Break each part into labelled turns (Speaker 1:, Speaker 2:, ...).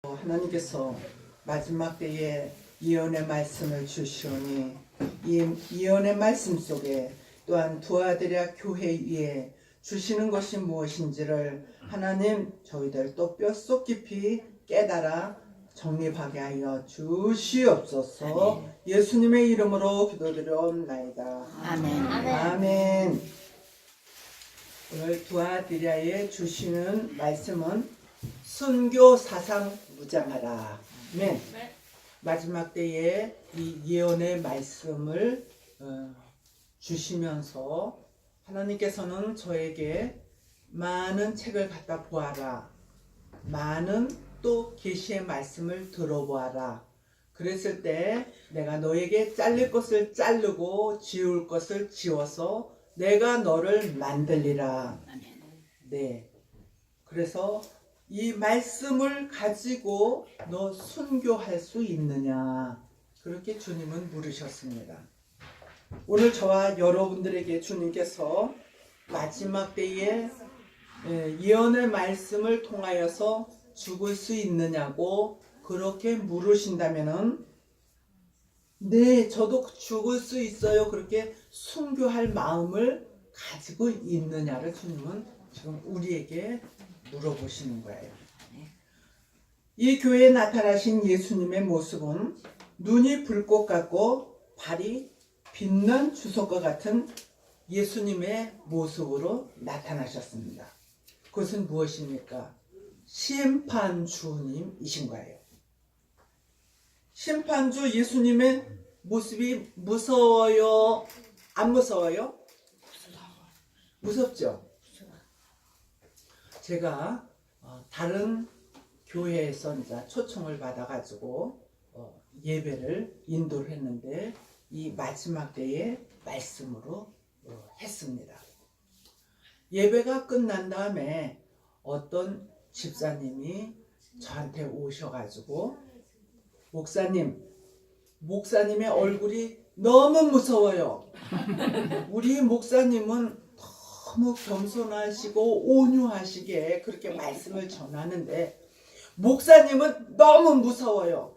Speaker 1: 하나님께서 마지막 때에 예언의 말씀을 주시오니 이 예언의 말씀 속에 또한 두아드랴 교회에 주시는 것이 무엇인지를 하나님 저희들 또 뼛속 깊이 깨달아 정립하게 하여 주시옵소서. 예수님의 이름으로 기도드려옵나이다.
Speaker 2: 아멘.
Speaker 1: 아멘. 오늘 두아드랴에 주시는 말씀은 순교 사상 무장하라. 아멘. 마지막 때에 이 예언의 말씀을 주시면서 하나님께서는 저에게 많은 책을 갖다 보아라. 많은 또 계시의 말씀을 들어보아라. 그랬을 때 내가 너에게 잘릴 것을 자르고 지울 것을 지워서 내가 너를 만들리라. 네. 그래서 이 말씀을 가지고 너 순교할 수 있느냐? 그렇게 주님은 물으셨습니다. 오늘 저와 여러분들에게 주님께서 마지막 때에 예언의 말씀을 통하여서 죽을 수 있느냐고 그렇게 물으신다면은 네, 저도 죽을 수 있어요. 그렇게 순교할 마음을 가지고 있느냐를 주님은 지금 우리에게 물어보시는 거예요. 이 교회에 나타나신 예수님의 모습은 눈이 불꽃 같고 발이 빛난 주석과 같은 예수님의 모습으로 나타나셨습니다. 그것은 무엇입니까? 심판주님이신 거예요. 심판주 예수님의 모습이 무서워요? 안 무서워요? 무섭죠? 제가 다른 교회에서 이제 초청을 받아가지고 예배를 인도를 했는데 이 마지막 때에 말씀으로 했습니다. 예배가 끝난 다음에 어떤 집사님이 저한테 오셔가지고 목사님의 얼굴이 너무 무서워요. 우리 목사님은 너무 겸손하시고 온유하시게 그렇게 말씀을 전하는데 목사님은 너무 무서워요.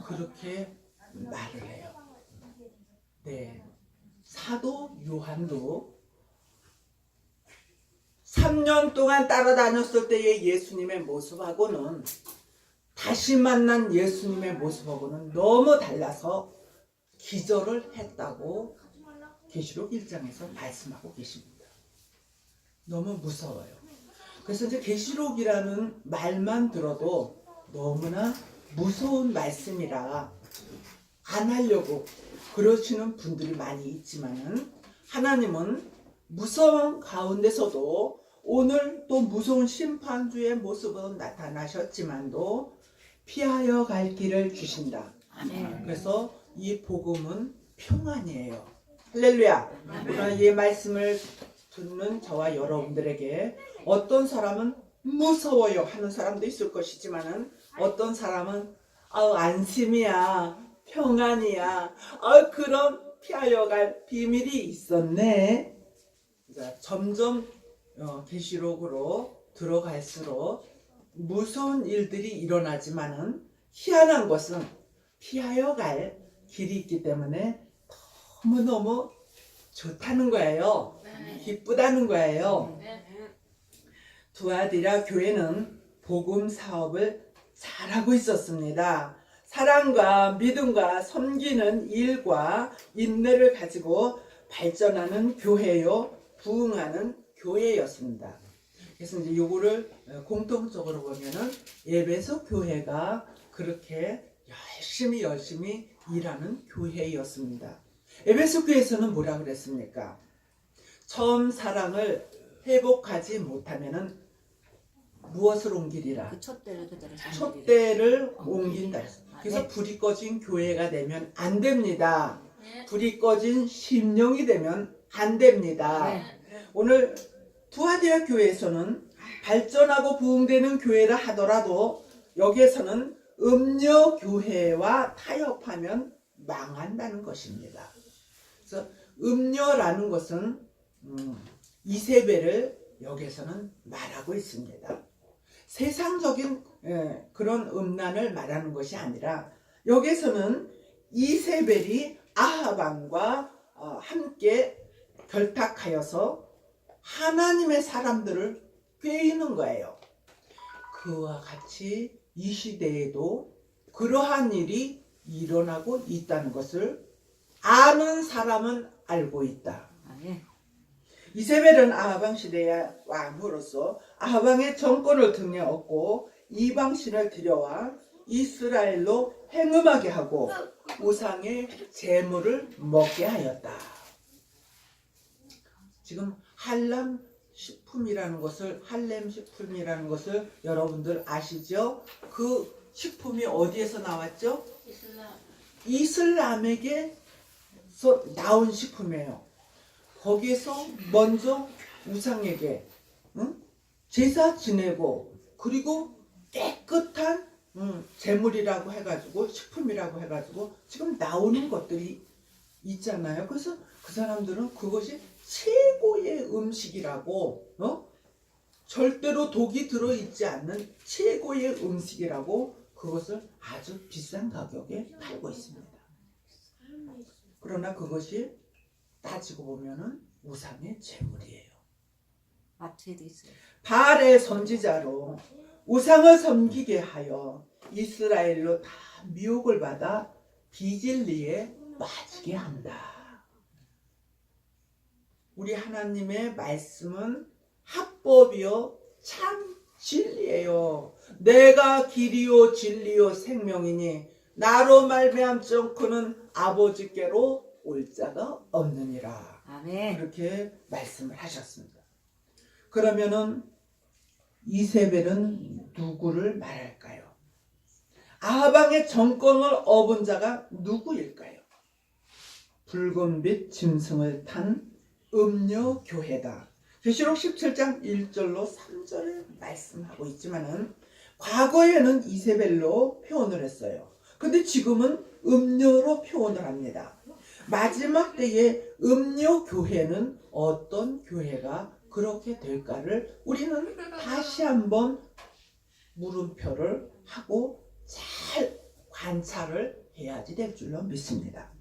Speaker 1: 그렇게 말을 해요. 네, 사도 요한도 3년 동안 따라다녔을 때의 예수님의 모습하고는 다시 만난 예수님의 모습하고는 너무 달라서 기절을 했다고 계시록 1장에서 말씀하고 계십니다. 너무 무서워요. 그래서 이제 계시록이라는 말만 들어도 너무나 무서운 말씀이라 안 하려고 그러시는 분들이 많이 있지만은 하나님은 무서운 가운데서도 오늘 또 무서운 심판주의 모습으로 나타나셨지만도 피하여 갈 길을 주신다. 그래서 이 복음은 평안이에요. 할렐루야. 오늘 이 말씀을 듣는 저와 여러분들에게 어떤 사람은 무서워요 하는 사람도 있을 것이지만은 어떤 사람은 안심이야, 평안이야, 그런 피하여 갈 비밀이 있었네. 점점 계시록으로 들어갈수록 무서운 일들이 일어나지만은 희한한 것은 피하여 갈 길이 있기 때문에 너무너무 좋다는 거예요. 기쁘다는 거예요. 두아드랴 교회는 복음 사업을 잘하고 있었습니다. 사랑과 믿음과 섬기는 일과 인내를 가지고 발전하는 교회요, 부흥하는 교회였습니다. 그래서 이제 요거를 공통적으로 보면은 에베소 교회가 그렇게 열심히 일하는 교회였습니다. 에베소 교회에서는 뭐라 그랬습니까? 처음 사랑을 회복하지 못하면은 무엇을 옮기리라?
Speaker 2: 그
Speaker 1: 촛대를 옮긴다. 그래서 불이 꺼진 교회가 되면 안 됩니다. 불이 꺼진 심령이 되면 안 됩니다. 오늘 두아드랴 교회에서는 발전하고 부흥되는 교회라 하더라도 여기에서는 음료 교회와 타협하면 망한다는 것입니다. 그래서 음료라는 것은 이세벨을 여기에서는 말하고 있습니다. 세상적인 그런 음란을 말하는 것이 아니라 여기서는 이세벨이 아합 왕과 함께 결탁하여서 하나님의 사람들을 꾀이는 거예요. 그와 같이 이 시대에도 그러한 일이 일어나고 있다는 것을 아는 사람은 알고 있다. 이세벨은 아합왕 시대의 왕으로서 아합왕의 정권을 등에 업고 이방신을 들여와 이스라엘로 행음하게 하고 우상의 제물을 먹게 하였다. 지금 할렘 식품이라는 것을 여러분들 아시죠? 그 식품이 어디에서 나왔죠? 이슬람에게서 나온 식품이에요. 거기에서 먼저 우상에게 제사 지내고 그리고 깨끗한 제물이라고 해가지고 식품이라고 해가지고 지금 나오는 것들이 있잖아요. 그래서 그 사람들은 그것이 최고의 음식이라고 절대로 독이 들어있지 않는 최고의 음식이라고 그것을 아주 비싼 가격에 팔고 있습니다. 그러나 그것이 따지고 보면은 우상의 제물이에요.
Speaker 2: 마트에도 있어요.
Speaker 1: 바알의 선지자로 우상을 섬기게 하여 이스라엘로 다 미혹을 받아 비진리에 빠지게 한다. 우리 하나님의 말씀은 합법이요 참 진리예요. 내가 길이요 진리요 생명이니 나로 말미암지 않고는 아버지께로 올 자가 없느니라.
Speaker 2: 아멘.
Speaker 1: 그렇게 말씀을 하셨습니다. 그러면은 이세벨은 누구를 말할까요? 아합왕의 정권을 업은 자가 누구일까요? 붉은빛 짐승을 탄 음녀교회다. 계시록 17장 1절로 3절을 말씀하고 있지만은 과거에는 이세벨로 표현을 했어요. 근데 지금은 음녀로 표현을 합니다. 마지막 때에 음녀교회는 어떤 교회가 그렇게 될까를 우리는 다시 한번 물음표를 하고 잘 관찰을 해야지 될 줄로 믿습니다.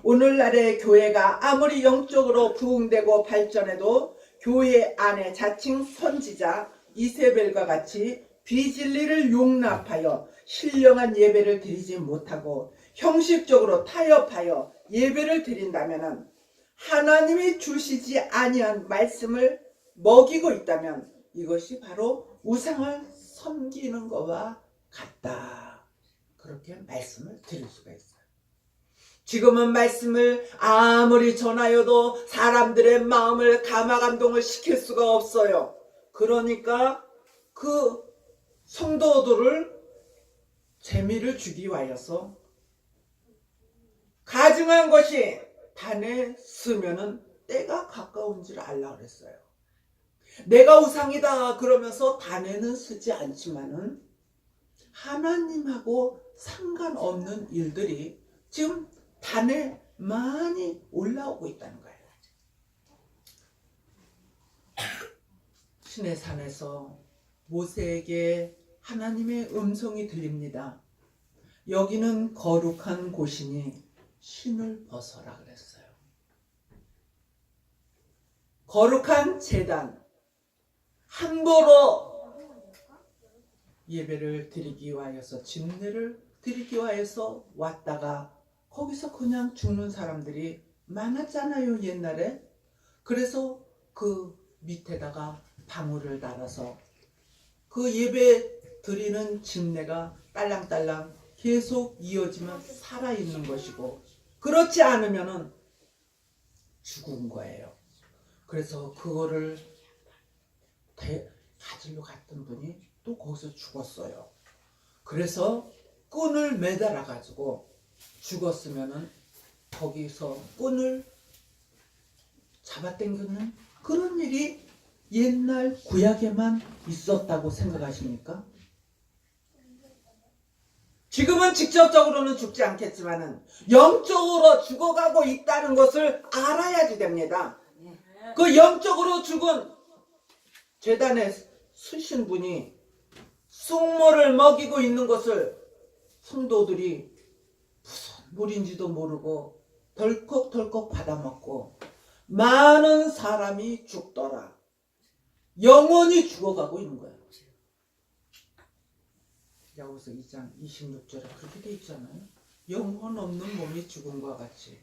Speaker 1: 오늘날의 교회가 아무리 영적으로 부흥되고 발전해도 교회 안에 자칭 선지자 이세벨과 같이 비진리를 용납하여 신령한 예배를 드리지 못하고 형식적으로 타협하여 예배를 드린다면 하나님이 주시지 아니한 말씀을 먹이고 있다면 이것이 바로 우상을 섬기는 것과 같다. 그렇게 말씀을 드릴 수가 있어요. 지금은 말씀을 아무리 전하여도 사람들의 마음을 감화감동을 시킬 수가 없어요. 그러니까 그 성도들을 재미를 주기 위하여서 가증한 것이 단에 쓰면은 때가 가까운 줄 알라 그랬어요. 내가 우상이다 그러면서 단에는 쓰지 않지만은 하나님하고 상관없는 일들이 지금 단에 많이 올라오고 있다는 거예요. 시내산에서 모세에게 하나님의 음성이 들립니다. 여기는 거룩한 곳이니 신을 벗어라 그랬어요. 거룩한 제단, 함부로 예배를 드리기 위하여서 진례를 드리기 위하여서 왔다가 거기서 그냥 죽는 사람들이 많았잖아요, 옛날에. 그래서 그 밑에다가 방울을 달아서 그 예배 드리는 진례가 딸랑딸랑 계속 이어지면 살아있는 것이고, 그렇지 않으면은 죽은 거예요. 그래서 그거를 가지러 갔던 분이 또 거기서 죽었어요. 그래서 끈을 매달아 가지고 죽었으면은 거기서 끈을 잡아당기는 그런 일이 옛날 구약에만 있었다고 생각하십니까? 지금은 직접적으로는 죽지 않겠지만은 영적으로 죽어가고 있다는 것을 알아야지 됩니다. 그 영적으로 죽은 제단에 쓰신 분이 숙모를 먹이고 있는 것을 성도들이 무슨 물인지도 모르고 덜컥덜컥 받아먹고 많은 사람이 죽더라. 영원히 죽어가고 있는 거야. 야고보서 2장 26절에 그렇게 돼 있잖아요. 영혼 없는 몸이 죽음과 같이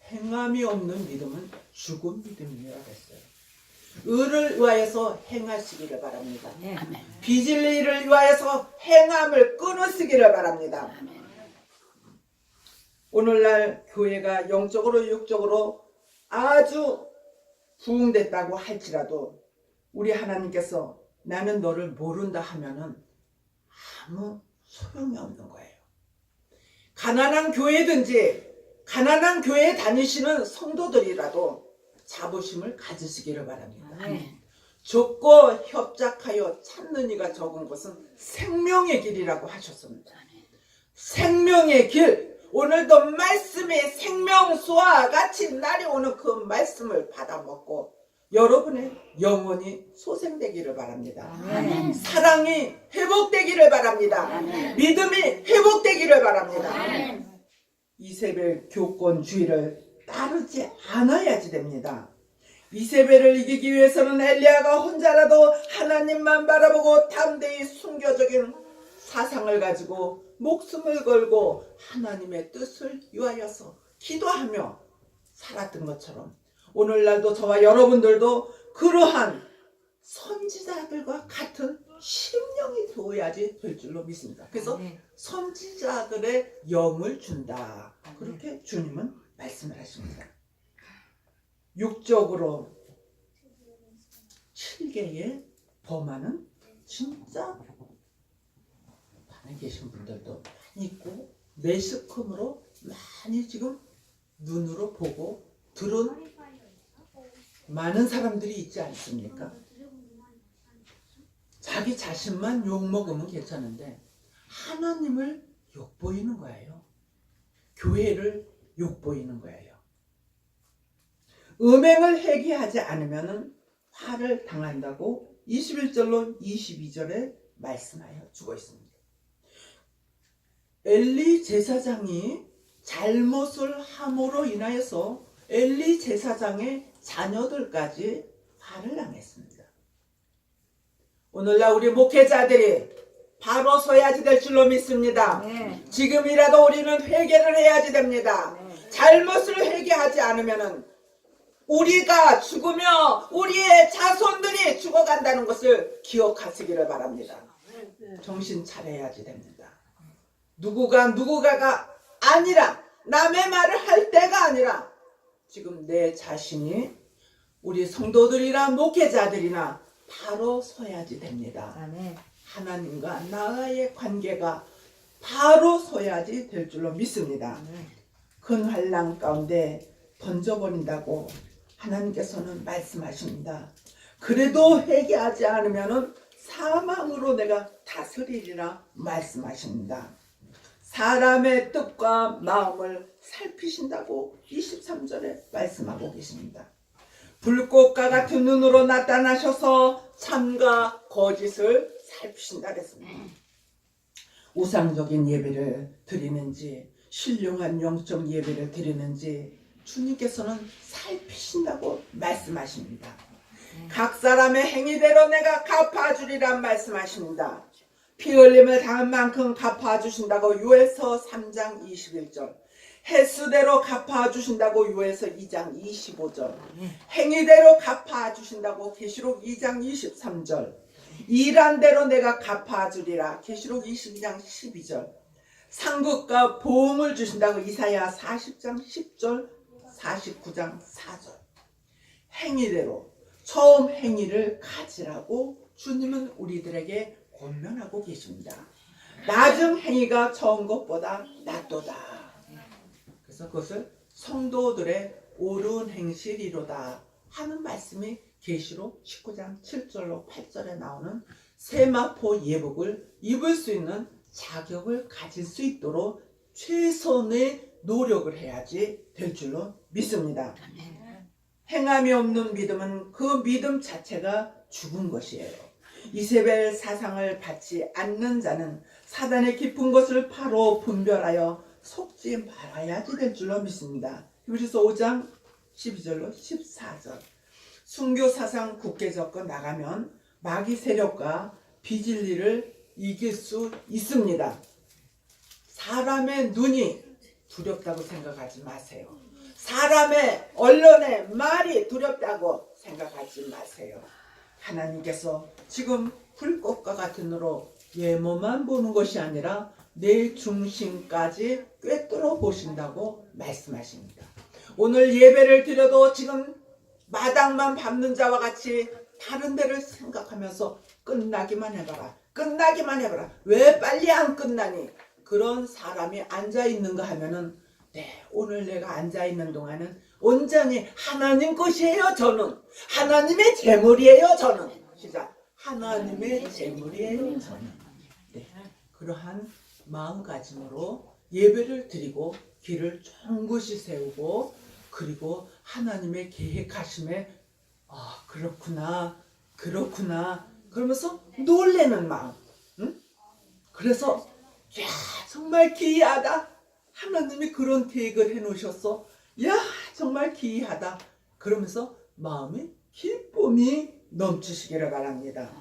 Speaker 1: 행함이 없는 믿음은 죽은 믿음이라 했어요. 의를 위하여서 행하시기를 바랍니다.
Speaker 2: 아멘.
Speaker 1: 빚을 일을 위하여서 행함을 끊으시기를 바랍니다. 오늘날 교회가 영적으로 육적으로 아주 부흥됐다고 할지라도 우리 하나님께서 나는 너를 모른다 하면은 아무 소용이 없는 거예요. 가난한 교회든지 가난한 교회에 다니시는 성도들이라도 자부심을 가지시기를 바랍니다.
Speaker 2: 아멘.
Speaker 1: 좁고 협착하여 찾는 이가 적은 것은 생명의 길이라고 하셨습니다. 생명의 길, 오늘도 말씀의 생명수와 같이 날이 오는 그 말씀을 받아먹고 여러분의 영혼이 소생되기를 바랍니다.
Speaker 2: 아멘.
Speaker 1: 사랑이 회복되기를 바랍니다.
Speaker 2: 아멘.
Speaker 1: 믿음이 회복되기를 바랍니다.
Speaker 2: 아멘.
Speaker 1: 이세벨 교권주의를 따르지 않아야지 됩니다. 이세벨을 이기기 위해서는 엘리야가 혼자라도 하나님만 바라보고 담대히 순교적인 사상을 가지고 목숨을 걸고 하나님의 뜻을 위하여서 기도하며 살았던 것처럼 오늘날도 저와 여러분들도 그러한 선지자들과 같은 심령이 되어야지 될 줄로 믿습니다. 그래서 선지자들의 영을 준다. 그렇게 주님은 말씀을 하십니다. 육적으로 7개의 범하는 진짜 안에 계신 분들도 많이 있고 매스컴으로 많이 지금 눈으로 보고 들은 많은 사람들이 있지 않습니까? 자기 자신만 욕먹으면 괜찮은데 하나님을 욕보이는 거예요. 교회를 욕보이는 거예요. 음행을 회개하지 않으면 화를 당한다고 21절로 22절에 말씀하여 주고 있습니다. 엘리 제사장이 잘못을 함으로 인하여서 엘리 제사장의 자녀들까지 화를 당했습니다. 오늘날 우리 목회자들이 바로 서야지 될 줄로 믿습니다.
Speaker 2: 네.
Speaker 1: 지금이라도 우리는 회개를 해야지 됩니다.
Speaker 2: 네.
Speaker 1: 잘못을 회개하지 않으면 우리가 죽으며 우리의 자손들이 죽어간다는 것을 기억하시기를 바랍니다. 정신 차려야지 됩니다. 누구가가 아니라 남의 말을 할 때가 아니라 지금 내 자신이 우리 성도들이나 목회자들이나 바로 서야지 됩니다.
Speaker 2: 아멘.
Speaker 1: 하나님과 나의 관계가 바로 서야지 될 줄로 믿습니다. 큰 환난 가운데 던져버린다고 하나님께서는 말씀하십니다. 그래도 회개하지 않으면 사망으로 내가 다스리리라 말씀하십니다. 사람의 뜻과 마음을 살피신다고 23절에 말씀하고 계십니다. 불꽃과 같은 눈으로 나타나셔서 참과 거짓을 살피신다 그랬습니다. 우상적인 예배를 드리는지 신령한 영적 예배를 드리는지 주님께서는 살피신다고 말씀하십니다. 각 사람의 행위대로 내가 갚아주리란 말씀하십니다. 피 흘림을 당한 만큼 갚아주신다고 요에서 3장 21절, 횟수대로 갚아주신다고 요에서 2장 25절, 행위대로 갚아주신다고 계시록 2장 23절, 일한 대로 내가 갚아주리라 계시록 22장 12절, 상급과 보응을 주신다고 이사야 40장 10절, 49장 4절. 행위대로 처음 행위를 가지라고 주님은 우리들에게 권면하고 계십니다. 낮은 행위가 처음 것보다 낫도다. 그래서 그것을 성도들의 옳은 행실이로다 하는 말씀이 계시록 19장 7절로 8절에 나오는 세마포 예복을 입을 수 있는 자격을 가질 수 있도록 최선의 노력을 해야지 될 줄로 믿습니다. 행함이 없는 믿음은 그 믿음 자체가 죽은 것이에요. 이세벨 사상을 받지 않는 자는 사단의 깊은 것을 바로 분별하여 속지 말아야지 될 줄로 믿습니다. 히브리서 5장 12절로 14절. 순교 사상 굳게 접고 나가면 마귀 세력과 비진리를 이길 수 있습니다. 사람의 눈이 두렵다고 생각하지 마세요. 사람의 언론의 말이 두렵다고 생각하지 마세요. 하나님께서 지금 불꽃과 같은 눈으로 예모만 보는 것이 아니라 내 중심까지 꿰뚫어 보신다고 말씀하십니다. 오늘 예배를 드려도 지금 마당만 밟는 자와 같이 다른 데를 생각하면서 끝나기만 해봐라. 끝나기만 해봐라. 왜 빨리 안 끝나니? 그런 사람이 앉아있는가 하면은 오늘 내가 앉아있는 동안은 온전히 하나님 것이에요. 저는 하나님의 재물이에요. 저는 시작. 하나님의 재물이에요. 저는 그러한 마음가짐으로 예배를 드리고 길을 쫑긋이 세우고 그리고 하나님의 계획하심에 그렇구나 그러면서 놀라는 마음. 응? 그래서 야 정말 기이하다. 하나님이 그런 계획을 해놓으셨어. 야 정말 기이하다. 그러면서 마음에 기쁨이 넘치시기를 바랍니다.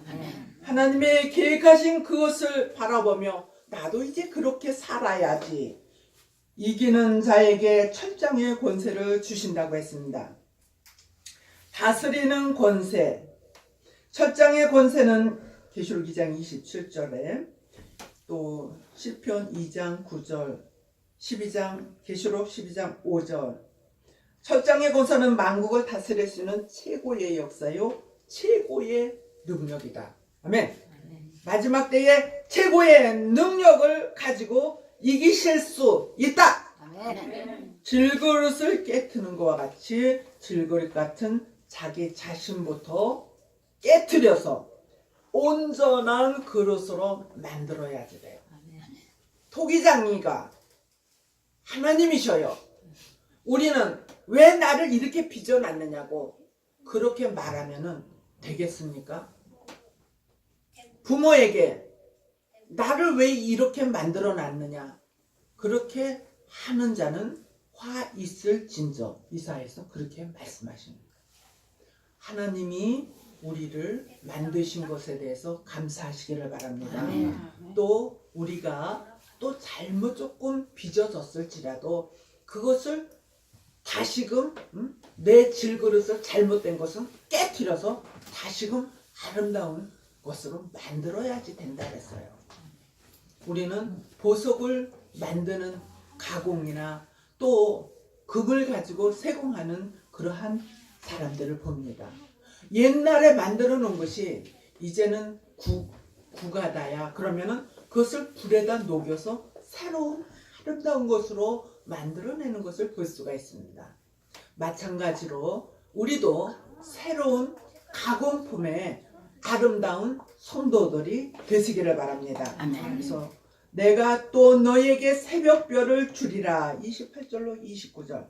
Speaker 1: 하나님의 계획하신 그것을 바라보며 나도 이제 그렇게 살아야지. 이기는 자에게 철장의 권세를 주신다고 했습니다. 다스리는 권세. 철장의 권세는 계시록 2장 27절에 또 시편 2장 9절 12장 계시록 12장 5절. 철장의 권세는 만국을 다스릴 수 있는 최고의 역사요 최고의 능력이다. 아멘. 마지막 때에 최고의 능력을 가지고 이기실 수 있다. 질그릇을 깨트는 것과 같이 질그릇 같은 자기 자신부터 깨트려서 온전한 그릇으로 만들어야지 돼요. 토기장이가 하나님이셔요. 우리는 왜 나를 이렇게 빚어놨느냐고 그렇게 말하면은 되겠습니까? 부모에게 나를 왜 이렇게 만들어 놨느냐 그렇게 하는 자는 화 있을 진저. 이사야에서 그렇게 말씀하십니다. 하나님이 우리를 만드신 것에 대해서 감사하시기를 바랍니다. 또 우리가 또 잘못 조금 빚어졌을지라도 그것을 다시금 내 질그릇을 잘못된 것은 깨트려서 다시금 아름다운 것으로 만들어야지 된다 그랬어요. 우리는 보석을 만드는 가공이나 또 금을 가지고 세공하는 그러한 사람들을 봅니다. 옛날에 만들어 놓은 것이 이제는 구가다야 그러면은 그것을 불에다 녹여서 새로운 아름다운 것으로 만들어내는 것을 볼 수가 있습니다. 마찬가지로 우리도 새로운 가공품의 아름다운 성도들이 되시기를 바랍니다. 그래서 내가 또 너에게 새벽별을 주리라. 28절로 29절.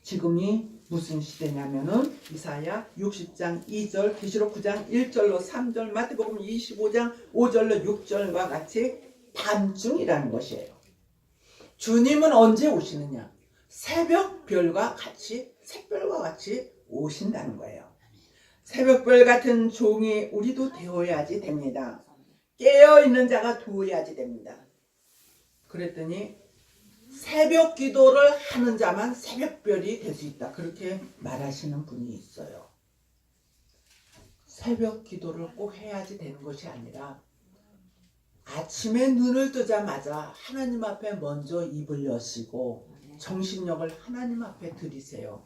Speaker 1: 지금이 무슨 시대냐면은 이사야 60장 2절, 계시록 9장 1절로 3절, 마태복음 25장 5절로 6절과 같이 밤중이라는 것이에요. 주님은 언제 오시느냐? 새벽별과 같이, 새별과 같이 오신다는 거예요. 새벽별 같은 종이 우리도 되어야지 됩니다. 깨어있는 자가 되어야지 됩니다. 그랬더니 새벽 기도를 하는 자만 새벽별이 될 수 있다. 그렇게 말하시는 분이 있어요. 새벽 기도를 꼭 해야지 되는 것이 아니라 아침에 눈을 뜨자마자 하나님 앞에 먼저 입을 여시고 정신력을 하나님 앞에 드리세요.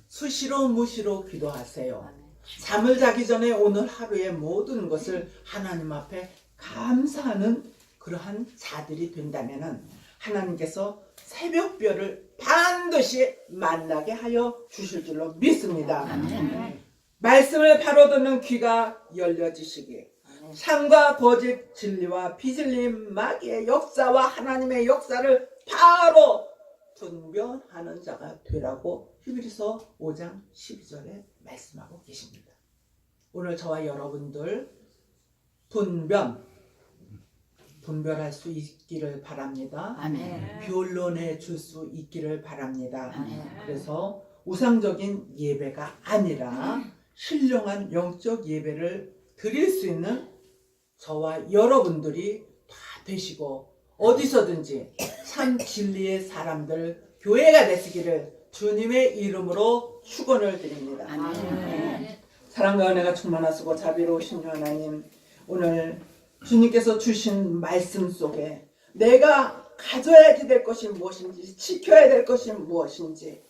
Speaker 1: 수시로 무시로 기도하세요. 잠을 자기 전에 오늘 하루의 모든 것을 하나님 앞에 감사하는 그러한 자들이 된다면 하나님께서 새벽별을 반드시 만나게 하여 주실 줄로 믿습니다. 말씀을 바로 듣는 귀가 열려지시기, 참과 거짓, 진리와 비진리, 마귀의 역사와 하나님의 역사를 바로 분별하는 자가 되라고 히브리서 5장 12절에 말씀하고 계십니다. 오늘 저와 여러분들 분별할 수 있기를 바랍니다.
Speaker 2: 아멘.
Speaker 1: 변론해 줄 수 있기를 바랍니다.
Speaker 2: 아멘.
Speaker 1: 그래서 우상적인 예배가 아니라 신령한 영적 예배를 드릴 수 있는 저와 여러분들이 다 되시고 어디서든지 참 진리의 사람들 교회가 되시기를 주님의 이름으로 축원을 드립니다.
Speaker 2: 아멘.
Speaker 1: 사랑과 은혜가 충만하시고 자비로우신 하나님, 오늘 주님께서 주신 말씀 속에 내가 가져야지 될 것이 무엇인지, 지켜야 될 것이 무엇인지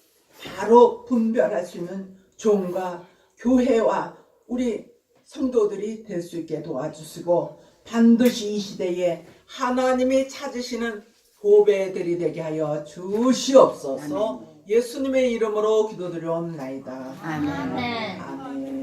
Speaker 1: 바로 분별할 수 있는 종과 교회와 우리 성도들이 될 수 있게 도와주시고, 반드시 이 시대에 하나님이 찾으시는 보배들이 되게 하여 주시옵소서. 예수님의 이름으로 기도드려옵나이다.
Speaker 2: 아멘.
Speaker 1: 아멘.